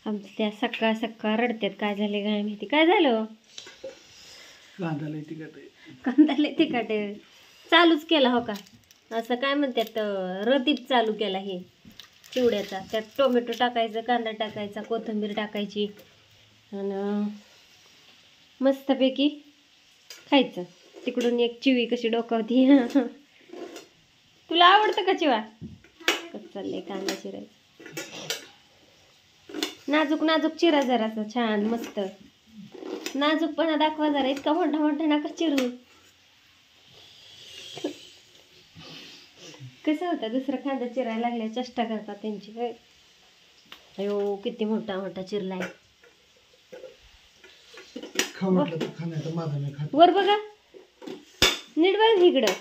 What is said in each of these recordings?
आमच्या सकाळ सकाळ रडतात. काय झाले काय माहिती, काय झालं? कांदाले तिखट चालूच केला हो का, असं काय म्हणतात रतीप चालू केला हे चिवड्याचा. त्यात टोमॅटो टाकायचं, कांदा टाकायचा, कोथिंबीर टाकायची आणि मस्तपैकी खायचं. तिकडून एक चिवी कशी डोकावती. तुला आवडतं का चिवा? कसं चाललंय कांदा चिरायचं. नाजूक नाजूक चिरा जरासा छान मस्त. नाजूकपणा दाखवा जरा, इतका मोठा मोठा नका चिरू. कसं होतं दुसरं कांदा चिरायला लागल्या चेष्टा करतात त्यांची. अयो किती मोठा मोठा चिरलाय. वर बघा, नीट बघ इकडं.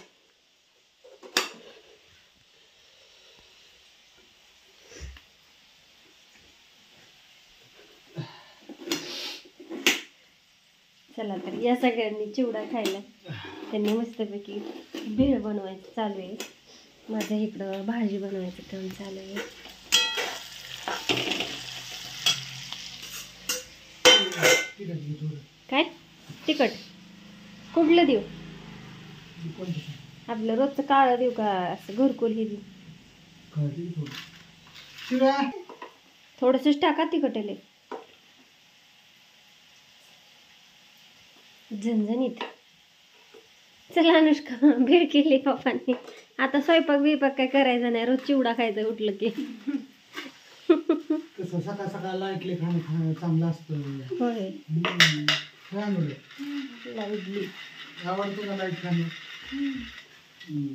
चला तर या सगळ्यांनी चिवडा खायला. त्यांनी मस्तपैकी भेळ बनवायचं चालू आहे. माझं इकडं भाजी बनवायचं काम चालू आहे. काय तिखट कुठलं देऊ? आपलं रोजचं काळं देऊ का असं घरकुल हे देऊ? थोडंसंच टाका तिखटेले, झणझणीत. चला अनुष्का, भेळ केली पप्पांनी. आता स्वयंपाक बिपाक काय करायचा नाही, रोज चिवडा खायचा उठलं की. सकाळ सकाळ लाईटले खाणं चांगलं असतं. होय, इडली आवडतं का लाईट खाणं?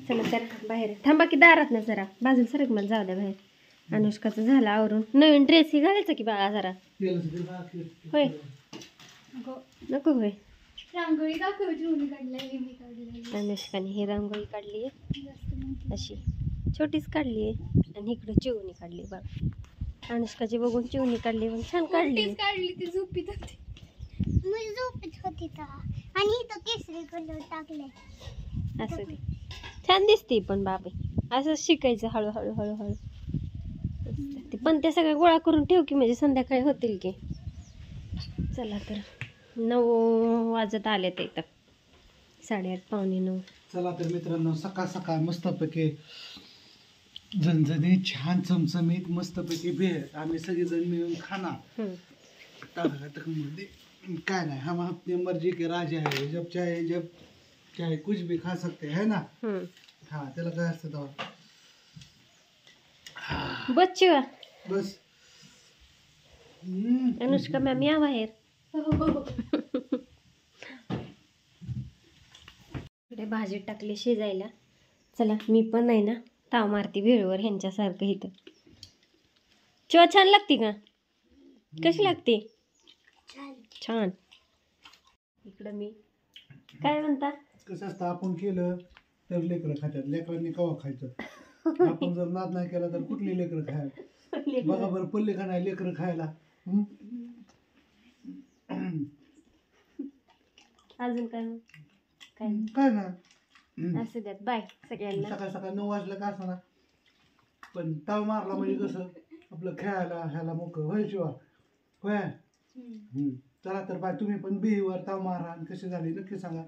चला तर बाहेर थांबा की, दारात ना जरा बाजूला सरक, मला जाऊ द्या बाहेर. अनुष्काचं झालं आवरून. नवीन ड्रेस ही घालायचा की बाळा जरा. होय नको होय. रांगोळी काढली. अनुष्काने ही रांगोळी काढली आहे अशी छोटीच काढली आहे. आणि इकडे चिवणी काढली बघ. अनुष्काची बघून चिवणी काढली पण छान काढली. ती झोपीत होती. मी झोपीत होती का? आणि इथं केसरी कलर टाकले. असं दे, छान दिसते पण बाबे. असं शिकायचं हळूहळू हळूहळू. पण ते सगळं गोळा करून ठेव की, म्हणजे संध्याकाळी होतील की. चला तर 9 वाजत आले ते इथं, 8:30 पावणे 9. चला तर मित्रांनो, सकाळ सकाळ मस्तपैकी झणझणीत छान चमचमीत मस्तपैकी भेळ आम्ही सगळेजण मिळून खाणार. मध्ये काय नाही, हम अपनी मर्जी के राजा है, जब चाहे कुछ भी खा सकते है ना. हा त्याला काय असतं तेव्हा. बस चिवा. बस अनुष्का मॅम या बाहेर. इकडे भाजी टाकली शिजायला. चला मी पण आहे ना ताव मारती भेळवर ह्यांच्यासारखं. इथं चिवा छान लागते का? कशी लागते? छान. इकडं मी काय म्हणता, कसं असतं, आपण केलं तर लेकरं खातात. लेकरांनी कवा खायचं? आपण जर नाद नाही केला तर कुठली लेकरं खायला? बघा बरं, पल्ले का नाही लेकरं खायला? अजून काय काय ना असू द्यात. बाय सगळ्यांना. सकाळ सकाळ 9 वाजलं का असं ना, पण ताव मारला म्हणजे कसं आपलं खेळायला ह्याला मोकळं होय शिवा होय. चला तर बाय. तुम्ही पण बिहीवर ताव मारा आणि कशी झाली नक्की सांगा.